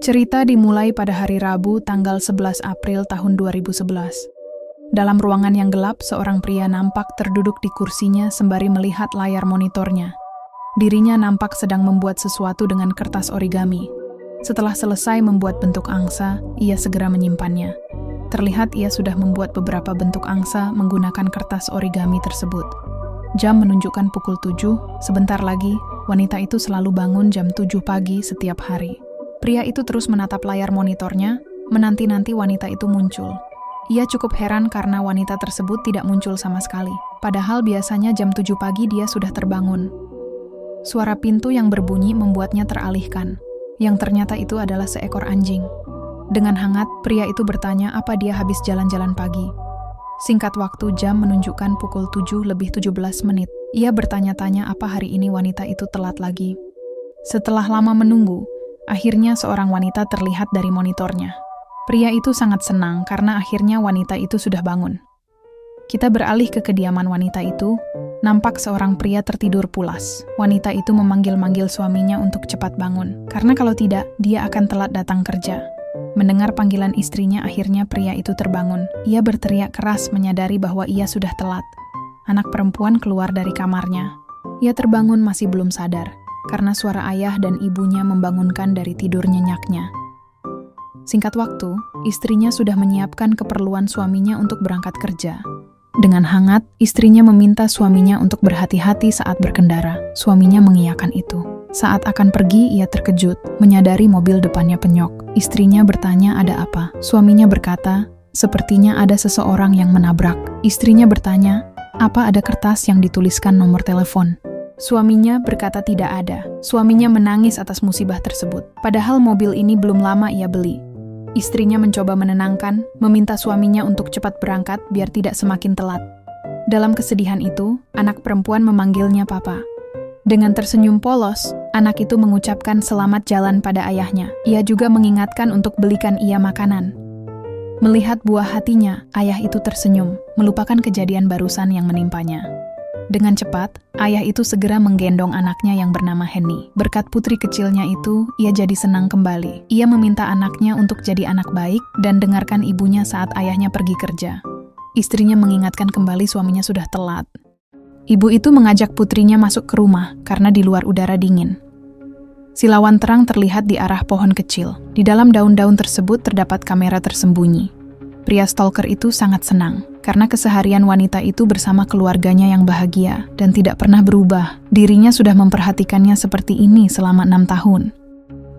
Cerita dimulai pada hari Rabu, tanggal 11 April tahun 2011. Dalam ruangan yang gelap, seorang pria nampak terduduk di kursinya sembari melihat layar monitornya. Dirinya nampak sedang membuat sesuatu dengan kertas origami. Setelah selesai membuat bentuk angsa, ia segera menyimpannya. Terlihat ia sudah membuat beberapa bentuk angsa menggunakan kertas origami tersebut. Jam menunjukkan pukul 7, sebentar lagi, wanita itu selalu bangun jam 7 pagi setiap hari. Pria itu terus menatap layar monitornya, menanti-nanti wanita itu muncul. Ia cukup heran karena wanita tersebut tidak muncul sama sekali. Padahal biasanya jam 7 pagi dia sudah terbangun. Suara pintu yang berbunyi membuatnya teralihkan. Yang ternyata itu adalah seekor anjing. Dengan hangat, pria itu bertanya apa dia habis jalan-jalan pagi. Singkat waktu, jam menunjukkan pukul 7:17. Ia bertanya-tanya apa hari ini wanita itu telat lagi. Setelah lama menunggu, akhirnya seorang wanita terlihat dari monitornya. Pria itu sangat senang karena akhirnya wanita itu sudah bangun. Kita beralih ke kediaman wanita itu. Nampak seorang pria tertidur pulas. Wanita itu memanggil-manggil suaminya untuk cepat bangun, karena kalau tidak, dia akan telat datang kerja. Mendengar panggilan istrinya, akhirnya pria itu terbangun. Ia berteriak keras menyadari bahwa ia sudah telat. Anak perempuan keluar dari kamarnya. Ia terbangun masih belum sadar, karena suara ayah dan ibunya membangunkan dari tidur nyenyaknya. Singkat waktu, istrinya sudah menyiapkan keperluan suaminya untuk berangkat kerja. Dengan hangat, istrinya meminta suaminya untuk berhati-hati saat berkendara. Suaminya mengiyakan itu. Saat akan pergi, ia terkejut, menyadari mobil depannya penyok. Istrinya bertanya ada apa. Suaminya berkata, sepertinya ada seseorang yang menabrak. Istrinya bertanya, apa ada kertas yang dituliskan nomor telepon? Suaminya berkata tidak ada. Suaminya menangis atas musibah tersebut. Padahal mobil ini belum lama ia beli. Istrinya mencoba menenangkan, meminta suaminya untuk cepat berangkat biar tidak semakin telat. Dalam kesedihan itu, anak perempuan memanggilnya papa. Dengan tersenyum polos, anak itu mengucapkan selamat jalan pada ayahnya. Ia juga mengingatkan untuk belikan ia makanan. Melihat buah hatinya, ayah itu tersenyum, melupakan kejadian barusan yang menimpanya. Dengan cepat, ayah itu segera menggendong anaknya yang bernama Henny. Berkat putri kecilnya itu, ia jadi senang kembali. Ia meminta anaknya untuk jadi anak baik dan dengarkan ibunya saat ayahnya pergi kerja. Istrinya mengingatkan kembali suaminya sudah telat. Ibu itu mengajak putrinya masuk ke rumah karena di luar udara dingin. Silauan terang terlihat di arah pohon kecil. Di dalam daun-daun tersebut terdapat kamera tersembunyi. Pria stalker itu sangat senang, karena keseharian wanita itu bersama keluarganya yang bahagia dan tidak pernah berubah. Dirinya sudah memperhatikannya seperti ini selama 6 tahun.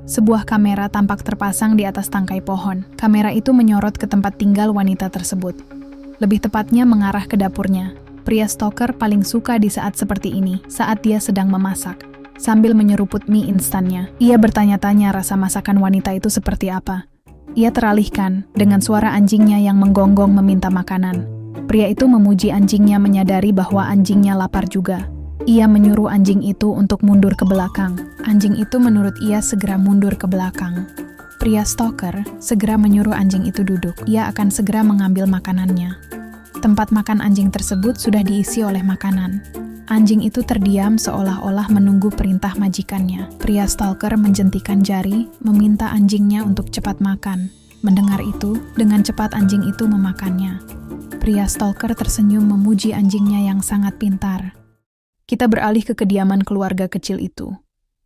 Sebuah kamera tampak terpasang di atas tangkai pohon. Kamera itu menyorot ke tempat tinggal wanita tersebut. Lebih tepatnya mengarah ke dapurnya. Pria stalker paling suka di saat seperti ini, saat dia sedang memasak. Sambil menyeruput mie instannya, ia bertanya-tanya rasa masakan wanita itu seperti apa. Ia teralihkan dengan suara anjingnya yang menggonggong meminta makanan. Pria itu memuji anjingnya menyadari bahwa anjingnya lapar juga. Ia menyuruh anjing itu untuk mundur ke belakang. Anjing itu menurut ia segera mundur ke belakang. Pria stalker segera menyuruh anjing itu duduk. Ia akan segera mengambil makanannya. Tempat makan anjing tersebut sudah diisi oleh makanan. Anjing itu terdiam seolah-olah menunggu perintah majikannya. Pria stalker menjentikan jari, meminta anjingnya untuk cepat makan. Mendengar itu, dengan cepat anjing itu memakannya. Pria stalker tersenyum memuji anjingnya yang sangat pintar. Kita beralih ke kediaman keluarga kecil itu.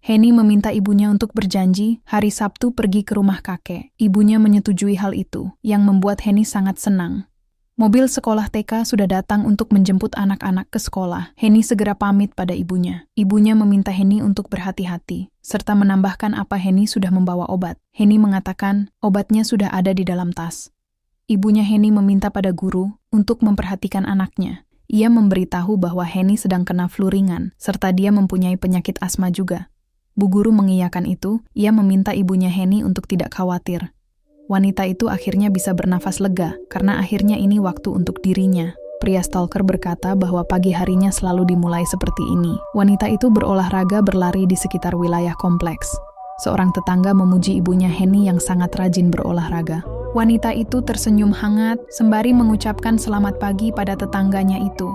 Henny meminta ibunya untuk berjanji hari Sabtu pergi ke rumah kakek. Ibunya menyetujui hal itu, yang membuat Henny sangat senang. Mobil sekolah TK sudah datang untuk menjemput anak-anak ke sekolah. Henny segera pamit pada ibunya. Ibunya meminta Henny untuk berhati-hati, serta menambahkan apa Henny sudah membawa obat. Henny mengatakan obatnya sudah ada di dalam tas. Ibunya Henny meminta pada guru untuk memperhatikan anaknya. Ia memberitahu bahwa Henny sedang kena flu ringan, serta dia mempunyai penyakit asma juga. Bu guru mengiyakan itu, ia meminta ibunya Henny untuk tidak khawatir. Wanita itu akhirnya bisa bernafas lega, karena akhirnya ini waktu untuk dirinya. Pria stalker berkata bahwa pagi harinya selalu dimulai seperti ini. Wanita itu berolahraga berlari di sekitar wilayah kompleks. Seorang tetangga memuji ibunya Henny yang sangat rajin berolahraga. Wanita itu tersenyum hangat, sembari mengucapkan selamat pagi pada tetangganya itu.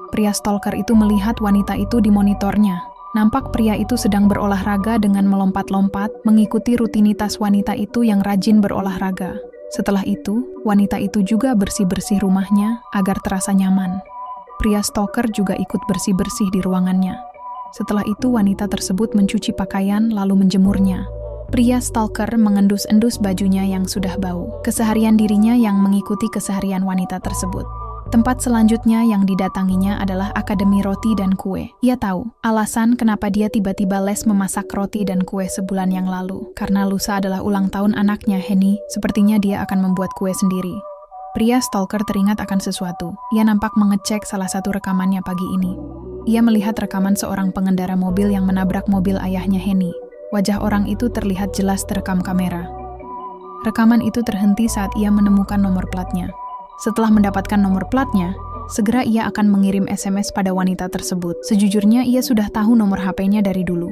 Pria stalker itu melihat wanita itu di monitornya. Nampak pria itu sedang berolahraga dengan melompat-lompat, mengikuti rutinitas wanita itu yang rajin berolahraga. Setelah itu, wanita itu juga bersih-bersih rumahnya agar terasa nyaman. Pria stalker juga ikut bersih-bersih di ruangannya. Setelah itu, wanita tersebut mencuci pakaian lalu menjemurnya. Pria stalker mengendus-endus bajunya yang sudah bau. Keseharian dirinya yang mengikuti keseharian wanita tersebut. Tempat selanjutnya yang didatanginya adalah Akademi Roti dan Kue. Ia tahu alasan kenapa dia tiba-tiba les memasak roti dan kue sebulan yang lalu. Karena lusa adalah ulang tahun anaknya, Henny. Sepertinya dia akan membuat kue sendiri. Pria stalker teringat akan sesuatu. Ia nampak mengecek salah satu rekamannya pagi ini. Ia melihat rekaman seorang pengendara mobil yang menabrak mobil ayahnya, Henny. Wajah orang itu terlihat jelas terekam kamera. Rekaman itu terhenti saat ia menemukan nomor platnya. Setelah mendapatkan nomor platnya, segera ia akan mengirim SMS pada wanita tersebut. Sejujurnya ia sudah tahu nomor HP-nya dari dulu.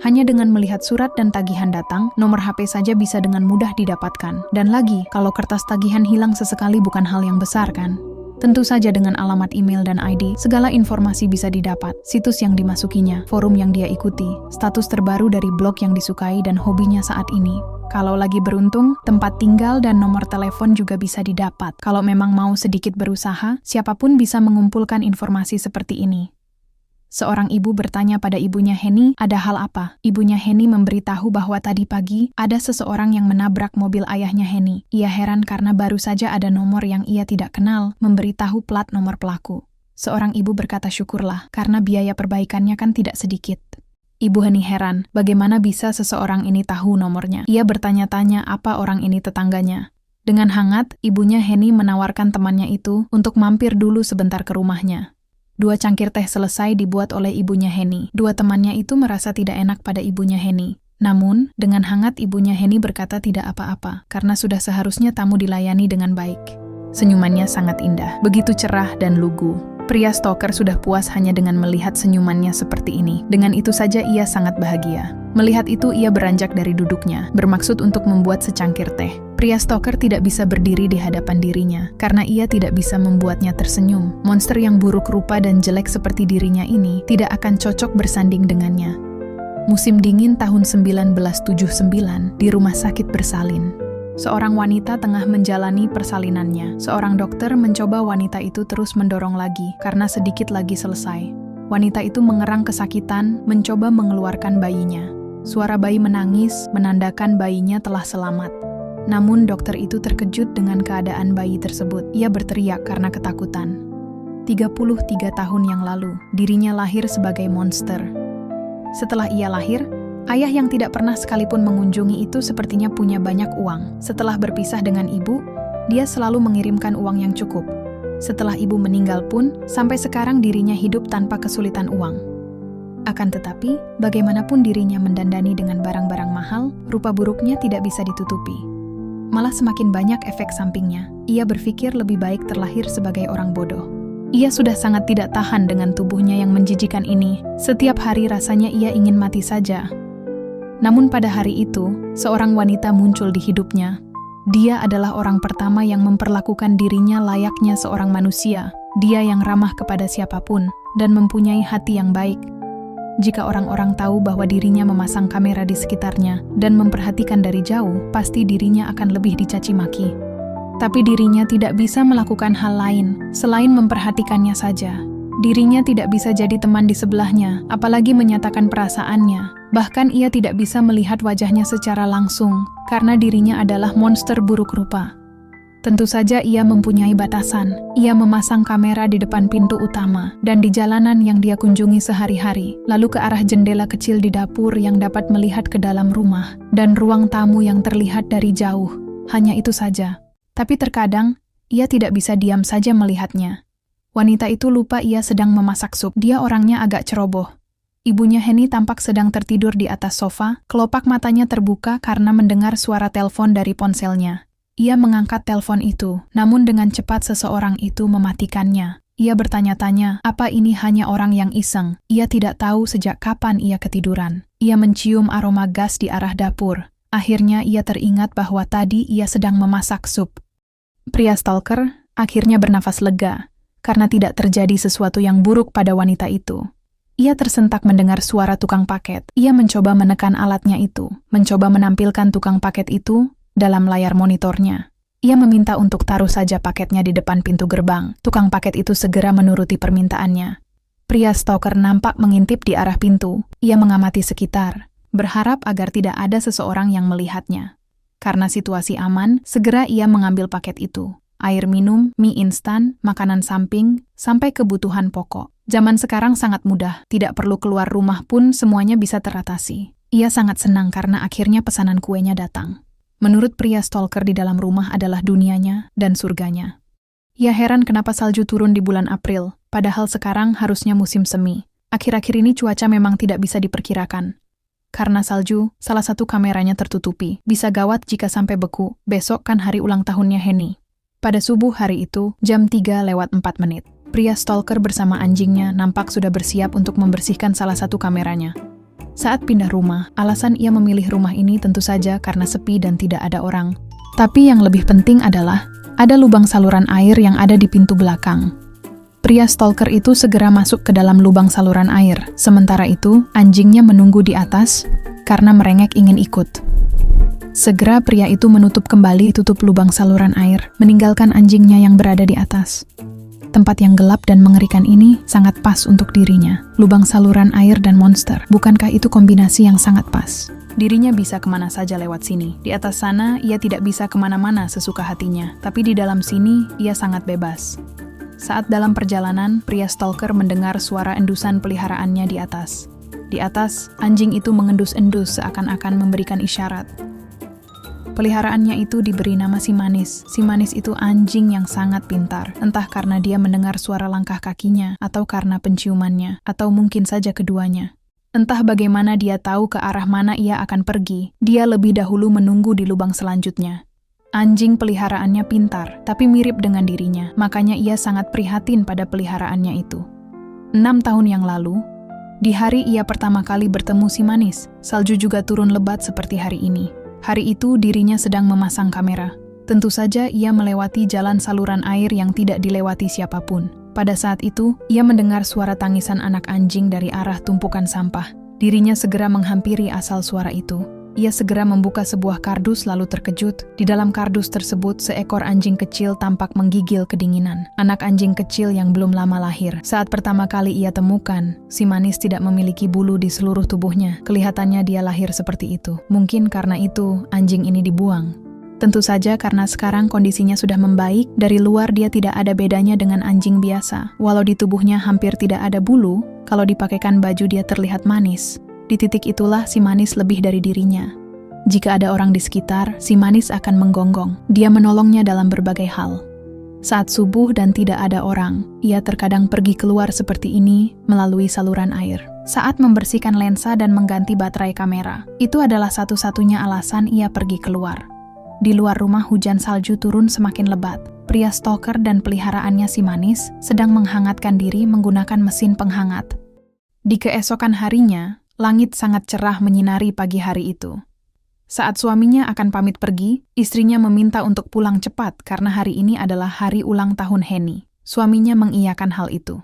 Hanya dengan melihat surat dan tagihan datang, nomor HP saja bisa dengan mudah didapatkan. Dan lagi, kalau kertas tagihan hilang sesekali bukan hal yang besar kan? Tentu saja dengan alamat email dan ID, segala informasi bisa didapat. Situs yang dimasukinya, forum yang dia ikuti, status terbaru dari blog yang disukai dan hobinya saat ini. Kalau lagi beruntung, tempat tinggal dan nomor telepon juga bisa didapat. Kalau memang mau sedikit berusaha, siapapun bisa mengumpulkan informasi seperti ini. Seorang ibu bertanya pada ibunya Henny, ada hal apa? Ibunya Henny memberitahu bahwa tadi pagi ada seseorang yang menabrak mobil ayahnya Henny. Ia heran karena baru saja ada nomor yang ia tidak kenal memberitahu plat nomor pelaku. Seorang ibu berkata syukurlah karena biaya perbaikannya kan tidak sedikit. Ibu Henny heran, bagaimana bisa seseorang ini tahu nomornya? Ia bertanya-tanya apa orang ini tetangganya. Dengan hangat, ibunya Henny menawarkan temannya itu untuk mampir dulu sebentar ke rumahnya. 2 cangkir teh selesai dibuat oleh ibunya Henny. 2 temannya itu merasa tidak enak pada ibunya Henny. Namun, dengan hangat ibunya Henny berkata tidak apa-apa, karena sudah seharusnya tamu dilayani dengan baik. Senyumannya sangat indah, begitu cerah dan lugu. Pria stalker sudah puas hanya dengan melihat senyumannya seperti ini. Dengan itu saja ia sangat bahagia. Melihat itu ia beranjak dari duduknya, bermaksud untuk membuat secangkir teh. Pria stalker tidak bisa berdiri di hadapan dirinya, karena ia tidak bisa membuatnya tersenyum. Monster yang buruk rupa dan jelek seperti dirinya ini tidak akan cocok bersanding dengannya. Musim dingin tahun 1979 di rumah sakit bersalin. Seorang wanita tengah menjalani persalinannya. Seorang dokter mencoba wanita itu terus mendorong lagi, karena sedikit lagi selesai. Wanita itu mengerang kesakitan, mencoba mengeluarkan bayinya. Suara bayi menangis, menandakan bayinya telah selamat. Namun dokter itu terkejut dengan keadaan bayi tersebut. Ia berteriak karena ketakutan. 33 tahun yang lalu, dirinya lahir sebagai monster. Setelah ia lahir, ayah yang tidak pernah sekalipun mengunjungi itu sepertinya punya banyak uang. Setelah berpisah dengan ibu, dia selalu mengirimkan uang yang cukup. Setelah ibu meninggal pun, sampai sekarang dirinya hidup tanpa kesulitan uang. Akan tetapi, bagaimanapun dirinya mendandani dengan barang-barang mahal, rupa buruknya tidak bisa ditutupi. Malah semakin banyak efek sampingnya. Ia berpikir lebih baik terlahir sebagai orang bodoh. Ia sudah sangat tidak tahan dengan tubuhnya yang menjijikan ini. Setiap hari rasanya ia ingin mati saja. Namun pada hari itu, seorang wanita muncul di hidupnya. Dia adalah orang pertama yang memperlakukan dirinya layaknya seorang manusia. Dia yang ramah kepada siapapun dan mempunyai hati yang baik. Jika orang-orang tahu bahwa dirinya memasang kamera di sekitarnya dan memperhatikan dari jauh, pasti dirinya akan lebih dicaci maki. Tapi dirinya tidak bisa melakukan hal lain selain memperhatikannya saja. Dirinya tidak bisa jadi teman di sebelahnya, apalagi menyatakan perasaannya. Bahkan ia tidak bisa melihat wajahnya secara langsung, karena dirinya adalah monster buruk rupa. Tentu saja ia mempunyai batasan. Ia memasang kamera di depan pintu utama dan di jalanan yang dia kunjungi sehari-hari, lalu ke arah jendela kecil di dapur yang dapat melihat ke dalam rumah, dan ruang tamu yang terlihat dari jauh. Hanya itu saja. Tapi terkadang, ia tidak bisa diam saja melihatnya. Wanita itu lupa ia sedang memasak sup. Dia orangnya agak ceroboh. Ibunya Henny tampak sedang tertidur di atas sofa, kelopak matanya terbuka karena mendengar suara telepon dari ponselnya. Ia mengangkat telepon itu, namun dengan cepat seseorang itu mematikannya. Ia bertanya-tanya, apa ini hanya orang yang iseng? Ia tidak tahu sejak kapan ia ketiduran. Ia mencium aroma gas di arah dapur. Akhirnya ia teringat bahwa tadi ia sedang memasak sup. Pria stalker akhirnya bernafas lega, karena tidak terjadi sesuatu yang buruk pada wanita itu. Ia tersentak mendengar suara tukang paket. Ia mencoba menekan alatnya itu, mencoba menampilkan tukang paket itu dalam layar monitornya. Ia meminta untuk taruh saja paketnya di depan pintu gerbang. Tukang paket itu segera menuruti permintaannya. Pria stalker nampak mengintip di arah pintu. Ia mengamati sekitar, berharap agar tidak ada seseorang yang melihatnya. Karena situasi aman, segera ia mengambil paket itu. Air minum, mie instan, makanan samping, sampai kebutuhan pokok. Zaman sekarang sangat mudah, tidak perlu keluar rumah pun semuanya bisa teratasi. Ia sangat senang karena akhirnya pesanan kuenya datang. Menurut pria stalker di dalam rumah adalah dunianya dan surganya. Ia heran kenapa salju turun di bulan April, padahal sekarang harusnya musim semi. Akhir-akhir ini cuaca memang tidak bisa diperkirakan. Karena salju, salah satu kameranya tertutupi. Bisa gawat jika sampai beku, besok kan hari ulang tahunnya Henny. Pada subuh hari itu, jam 3:04. Pria stalker bersama anjingnya nampak sudah bersiap untuk membersihkan salah satu kameranya. Saat pindah rumah, alasan ia memilih rumah ini tentu saja karena sepi dan tidak ada orang. Tapi yang lebih penting adalah, ada lubang saluran air yang ada di pintu belakang. Pria stalker itu segera masuk ke dalam lubang saluran air. Sementara itu, anjingnya menunggu di atas karena merengek ingin ikut. Segera pria itu menutup kembali tutup lubang saluran air, meninggalkan anjingnya yang berada di atas. Tempat yang gelap dan mengerikan ini sangat pas untuk dirinya. Lubang saluran air dan monster, bukankah itu kombinasi yang sangat pas? Dirinya bisa kemana saja lewat sini. Di atas sana, ia tidak bisa kemana-mana sesuka hatinya. Tapi di dalam sini, ia sangat bebas. Saat dalam perjalanan, pria stalker mendengar suara endusan peliharaannya di atas. Di atas, anjing itu mengendus-endus seakan-akan memberikan isyarat. Peliharaannya itu diberi nama Si Manis. Si Manis itu anjing yang sangat pintar, entah karena dia mendengar suara langkah kakinya, atau karena penciumannya, atau mungkin saja keduanya. Entah bagaimana dia tahu ke arah mana ia akan pergi, dia lebih dahulu menunggu di lubang selanjutnya. Anjing peliharaannya pintar, tapi mirip dengan dirinya, makanya ia sangat prihatin pada peliharaannya itu. 6 tahun yang lalu, di hari ia pertama kali bertemu Si Manis, salju juga turun lebat seperti hari ini. Hari itu dirinya sedang memasang kamera. Tentu saja ia melewati jalan saluran air yang tidak dilewati siapapun. Pada saat itu, ia mendengar suara tangisan anak anjing dari arah tumpukan sampah. Dirinya segera menghampiri asal suara itu. Ia segera membuka sebuah kardus lalu terkejut. Di dalam kardus tersebut, seekor anjing kecil tampak menggigil kedinginan. Anak anjing kecil yang belum lama lahir. Saat pertama kali ia temukan, Si Manis tidak memiliki bulu di seluruh tubuhnya. Kelihatannya dia lahir seperti itu. Mungkin karena itu, anjing ini dibuang. Tentu saja karena sekarang kondisinya sudah membaik, dari luar dia tidak ada bedanya dengan anjing biasa. Walau di tubuhnya hampir tidak ada bulu, kalau dipakaikan baju dia terlihat manis. Di titik itulah Si Manis lebih dari dirinya. Jika ada orang di sekitar, Si Manis akan menggonggong. Dia menolongnya dalam berbagai hal. Saat subuh dan tidak ada orang, ia terkadang pergi keluar seperti ini melalui saluran air. Saat membersihkan lensa dan mengganti baterai kamera, itu adalah satu-satunya alasan ia pergi keluar. Di luar rumah hujan salju turun semakin lebat. Pria stalker dan peliharaannya Si Manis sedang menghangatkan diri menggunakan mesin penghangat. Di keesokan harinya, langit sangat cerah menyinari pagi hari itu. Saat suaminya akan pamit pergi, istrinya meminta untuk pulang cepat karena hari ini adalah hari ulang tahun Henny. Suaminya mengiyakan hal itu.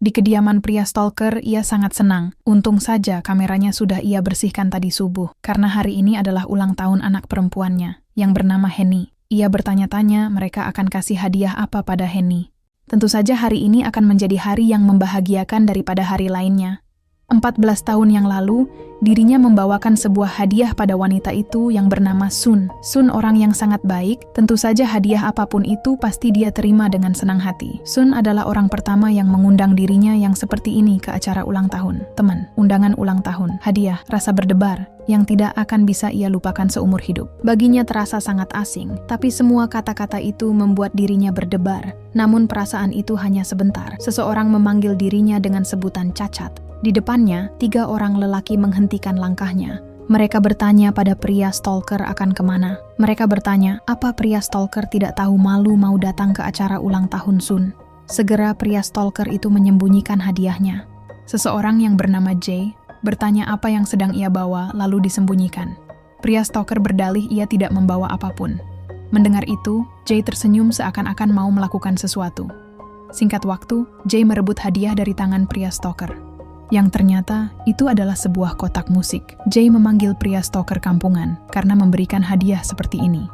Di kediaman pria stalker, ia sangat senang. Untung saja kameranya sudah ia bersihkan tadi subuh, karena hari ini adalah ulang tahun anak perempuannya, yang bernama Henny. Ia bertanya-tanya mereka akan kasih hadiah apa pada Henny. Tentu saja hari ini akan menjadi hari yang membahagiakan daripada hari lainnya. 14 tahun yang lalu, dirinya membawakan sebuah hadiah pada wanita itu yang bernama Sun. Sun orang yang sangat baik, tentu saja hadiah apapun itu pasti dia terima dengan senang hati. Sun adalah orang pertama yang mengundang dirinya yang seperti ini ke acara ulang tahun. Teman, undangan ulang tahun, hadiah, rasa berdebar, yang tidak akan bisa ia lupakan seumur hidup. Baginya terasa sangat asing, tapi semua kata-kata itu membuat dirinya berdebar. Namun perasaan itu hanya sebentar. Seseorang memanggil dirinya dengan sebutan cacat. Di depannya, 3 orang lelaki menghentikan langkahnya. Mereka bertanya pada pria stalker akan kemana. Mereka bertanya, apa pria stalker tidak tahu malu mau datang ke acara ulang tahun Sun? Segera pria stalker itu menyembunyikan hadiahnya. Seseorang yang bernama Jay bertanya apa yang sedang ia bawa, lalu disembunyikan. Pria stalker berdalih ia tidak membawa apapun. Mendengar itu, Jay tersenyum seakan-akan mau melakukan sesuatu. Singkat waktu, Jay merebut hadiah dari tangan pria stalker. Yang ternyata itu adalah sebuah kotak musik. Jay memanggil pria stalker kampungan karena memberikan hadiah seperti ini.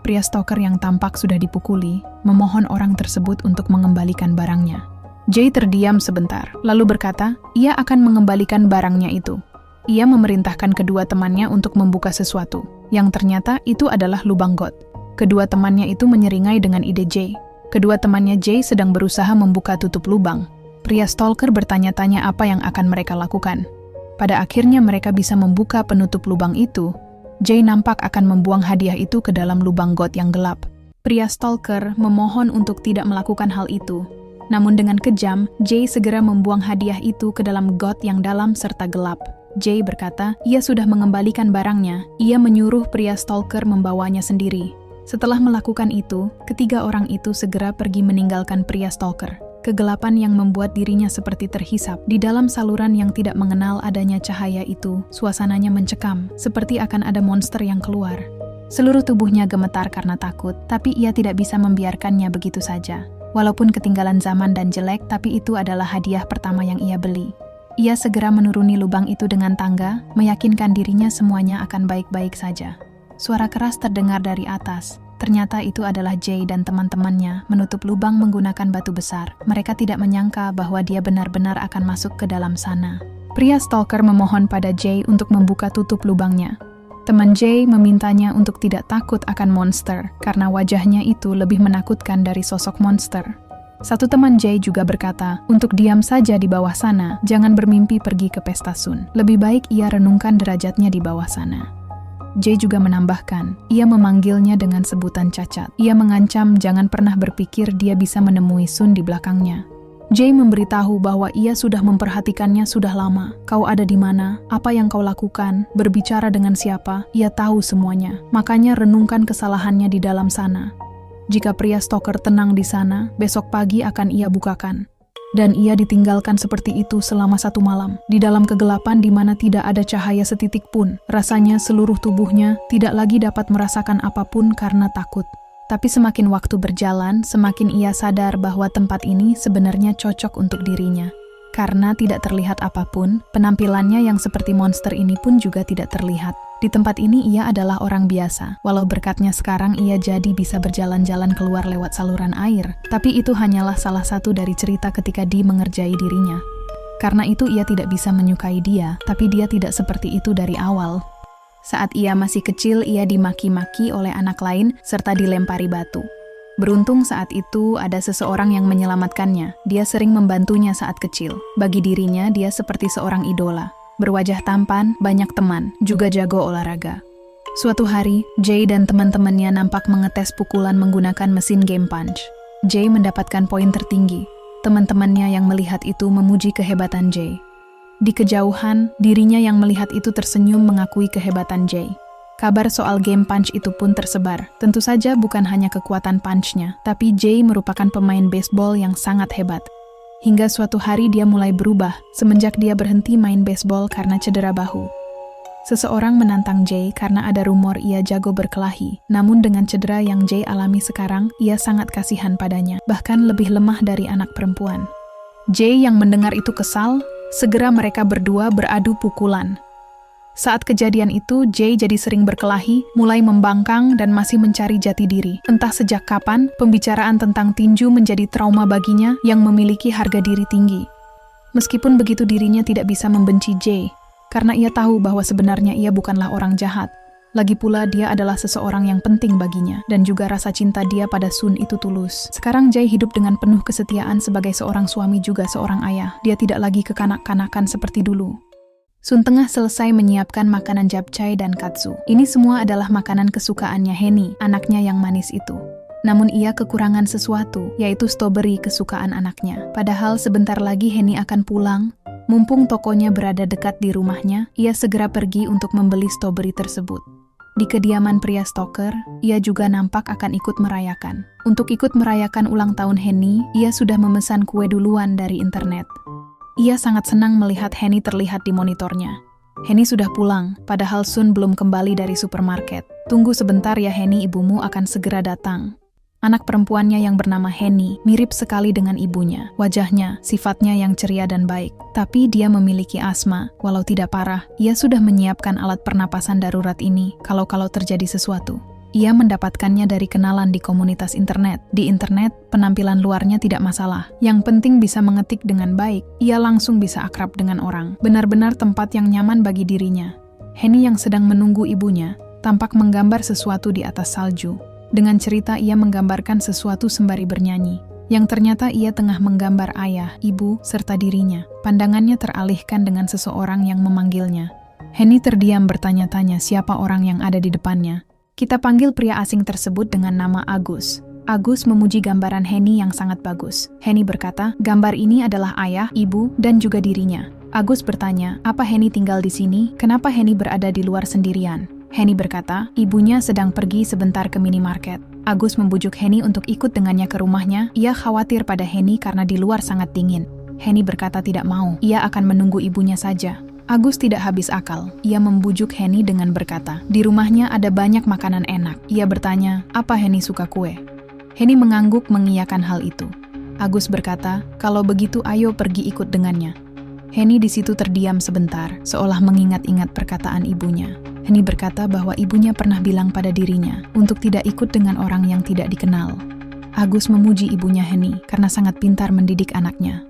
Pria stalker yang tampak sudah dipukuli memohon orang tersebut untuk mengembalikan barangnya. Jay terdiam sebentar, lalu berkata, ia akan mengembalikan barangnya itu. Ia memerintahkan kedua temannya untuk membuka sesuatu, yang ternyata itu adalah lubang got. Kedua temannya itu menyeringai dengan ide Jay. Kedua temannya Jay sedang berusaha membuka tutup lubang. Pria stalker bertanya-tanya apa yang akan mereka lakukan. Pada akhirnya mereka bisa membuka penutup lubang itu. Jay nampak akan membuang hadiah itu ke dalam lubang got yang gelap. Pria stalker memohon untuk tidak melakukan hal itu. Namun dengan kejam, Jay segera membuang hadiah itu ke dalam got yang dalam serta gelap. Jay berkata, ia sudah mengembalikan barangnya. Ia menyuruh pria stalker membawanya sendiri. Setelah melakukan itu, ketiga orang itu segera pergi meninggalkan pria stalker. Kegelapan yang membuat dirinya seperti terhisap. Di dalam saluran yang tidak mengenal adanya cahaya itu, suasananya mencekam, seperti akan ada monster yang keluar. Seluruh tubuhnya gemetar karena takut, tapi ia tidak bisa membiarkannya begitu saja. Walaupun ketinggalan zaman dan jelek, tapi itu adalah hadiah pertama yang ia beli. Ia segera menuruni lubang itu dengan tangga, meyakinkan dirinya semuanya akan baik-baik saja. Suara keras terdengar dari atas. Ternyata itu adalah Jay dan teman-temannya menutup lubang menggunakan batu besar. Mereka tidak menyangka bahwa dia benar-benar akan masuk ke dalam sana. Pria stalker memohon pada Jay untuk membuka tutup lubangnya. Teman Jay memintanya untuk tidak takut akan monster karena wajahnya itu lebih menakutkan dari sosok monster. Satu teman Jay juga berkata, untuk diam saja di bawah sana, jangan bermimpi pergi ke pesta Sun. Lebih baik ia renungkan derajatnya di bawah sana. Jay juga menambahkan, ia memanggilnya dengan sebutan cacat. Ia mengancam jangan pernah berpikir dia bisa menemui Sun di belakangnya. Jay memberitahu bahwa ia sudah memperhatikannya sudah lama. Kau ada di mana? Apa yang kau lakukan? Berbicara dengan siapa? Ia tahu semuanya. Makanya renungkan kesalahannya di dalam sana. Jika pria stalker tenang di sana, besok pagi akan ia bukakan. Dan ia ditinggalkan seperti itu selama 1 malam. Di dalam kegelapan di mana tidak ada cahaya setitik pun. Rasanya seluruh tubuhnya tidak lagi dapat merasakan apapun karena takut. Tapi semakin waktu berjalan, semakin ia sadar bahwa tempat ini sebenarnya cocok untuk dirinya. Karena tidak terlihat apapun, penampilannya yang seperti monster ini pun juga tidak terlihat. Di tempat ini ia adalah orang biasa, walau berkatnya sekarang ia jadi bisa berjalan-jalan keluar lewat saluran air. Tapi itu hanyalah salah satu dari cerita ketika Dee mengerjai dirinya. Karena itu ia tidak bisa menyukai dia, tapi dia tidak seperti itu dari awal. Saat ia masih kecil, ia dimaki-maki oleh anak lain serta dilempari batu. Beruntung saat itu ada seseorang yang menyelamatkannya. Dia sering membantunya saat kecil. Bagi dirinya, dia seperti seorang idola. Berwajah tampan, banyak teman, juga jago olahraga. Suatu hari, Jay dan teman-temannya nampak mengetes pukulan menggunakan mesin game punch. Jay mendapatkan poin tertinggi. Teman-temannya yang melihat itu memuji kehebatan Jay. Di kejauhan, dirinya yang melihat itu tersenyum mengakui kehebatan Jay. Kabar soal game punch itu pun tersebar. Tentu saja bukan hanya kekuatan punch-nya, tapi Jay merupakan pemain baseball yang sangat hebat. Hingga suatu hari dia mulai berubah, semenjak dia berhenti main baseball karena cedera bahu. Seseorang menantang Jay karena ada rumor ia jago berkelahi. Namun dengan cedera yang Jay alami sekarang, ia sangat kasihan padanya, bahkan lebih lemah dari anak perempuan. Jay yang mendengar itu kesal, segera mereka berdua beradu pukulan. Saat kejadian itu, Jay jadi sering berkelahi, mulai membangkang dan masih mencari jati diri. Entah sejak kapan, pembicaraan tentang tinju menjadi trauma baginya yang memiliki harga diri tinggi. Meskipun begitu dirinya tidak bisa membenci Jay, karena ia tahu bahwa sebenarnya ia bukanlah orang jahat. Lagi pula dia adalah seseorang yang penting baginya, dan juga rasa cinta dia pada Sun itu tulus. Sekarang Jay hidup dengan penuh kesetiaan sebagai seorang suami juga seorang ayah. Dia tidak lagi kekanak-kanakan seperti dulu. Sun tengah selesai menyiapkan makanan japchae dan katsu. Ini semua adalah makanan kesukaannya Henny, anaknya yang manis itu. Namun ia kekurangan sesuatu, yaitu strawberry kesukaan anaknya. Padahal sebentar lagi Henny akan pulang. Mumpung tokonya berada dekat di rumahnya, ia segera pergi untuk membeli strawberry tersebut. Di kediaman pria stalker, ia juga nampak akan ikut merayakan. Untuk ikut merayakan ulang tahun Henny, ia sudah memesan kue duluan dari internet. Ia sangat senang melihat Henny terlihat di monitornya. Henny sudah pulang, padahal Sun belum kembali dari supermarket. Tunggu sebentar ya Henny, ibumu akan segera datang. Anak perempuannya yang bernama Henny mirip sekali dengan ibunya. Wajahnya, sifatnya yang ceria dan baik. Tapi dia memiliki asma. Walau tidak parah, ia sudah menyiapkan alat pernapasan darurat ini kalau terjadi sesuatu. Ia mendapatkannya dari kenalan di komunitas internet. Di internet, penampilan luarnya tidak masalah. Yang penting bisa mengetik dengan baik. Ia langsung bisa akrab dengan orang. Benar-benar tempat yang nyaman bagi dirinya. Henny yang sedang menunggu ibunya, tampak menggambar sesuatu di atas salju. Dengan cerita ia menggambarkan sesuatu sembari bernyanyi, yang ternyata ia tengah menggambar ayah, ibu, serta dirinya. Pandangannya teralihkan dengan seseorang yang memanggilnya. Henny terdiam bertanya-tanya siapa orang yang ada di depannya. Kita panggil pria asing tersebut dengan nama Agus. Agus memuji gambaran Henny yang sangat bagus. Henny berkata, gambar ini adalah ayah, ibu, dan juga dirinya. Agus bertanya, apa Henny tinggal di sini? Kenapa Henny berada di luar sendirian? Henny berkata, ibunya sedang pergi sebentar ke minimarket. Agus membujuk Henny untuk ikut dengannya ke rumahnya. Ia khawatir pada Henny karena di luar sangat dingin. Henny berkata tidak mau, ia akan menunggu ibunya saja. Agus tidak habis akal. Ia membujuk Henny dengan berkata, di rumahnya ada banyak makanan enak. Ia bertanya, apa Henny suka kue? Henny mengangguk mengiyakan hal itu. Agus berkata, kalau begitu ayo pergi ikut dengannya. Henny di situ terdiam sebentar, seolah mengingat-ingat perkataan ibunya. Henny berkata bahwa ibunya pernah bilang pada dirinya untuk tidak ikut dengan orang yang tidak dikenal. Agus memuji ibunya Henny karena sangat pintar mendidik anaknya.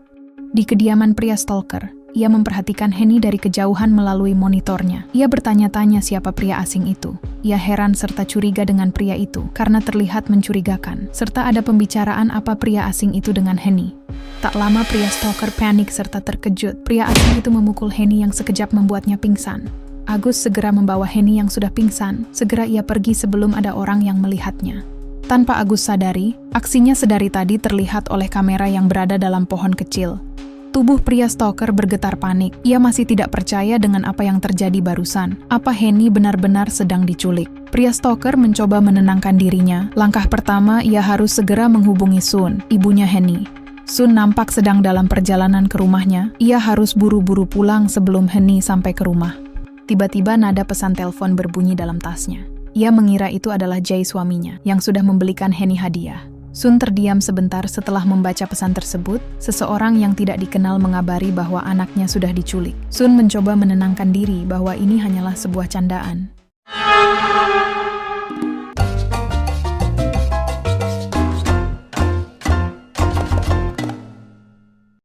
Di kediaman pria stalker, ia memperhatikan Henny dari kejauhan melalui monitornya. Ia bertanya-tanya siapa pria asing itu. Ia heran serta curiga dengan pria itu karena terlihat mencurigakan, serta ada pembicaraan apa pria asing itu dengan Henny. Tak lama pria stalker panik serta terkejut. Pria asing itu memukul Henny yang sekejap membuatnya pingsan. Agus segera membawa Henny yang sudah pingsan. Segera ia pergi sebelum ada orang yang melihatnya. Tanpa Agus sadari, aksinya sedari tadi terlihat oleh kamera yang berada dalam pohon kecil. Tubuh pria stalker bergetar panik. Ia masih tidak percaya dengan apa yang terjadi barusan. Apa Henny benar-benar sedang diculik? Pria stalker mencoba menenangkan dirinya. Langkah pertama, ia harus segera menghubungi Sun, ibunya Henny. Sun nampak sedang dalam perjalanan ke rumahnya. Ia harus buru-buru pulang sebelum Henny sampai ke rumah. Tiba-tiba nada pesan telepon berbunyi dalam tasnya. Ia mengira itu adalah Jay suaminya, yang sudah membelikan Henny hadiah. Sun terdiam sebentar setelah membaca pesan tersebut. Seseorang yang tidak dikenal mengabari bahwa anaknya sudah diculik. Sun mencoba menenangkan diri bahwa ini hanyalah sebuah candaan.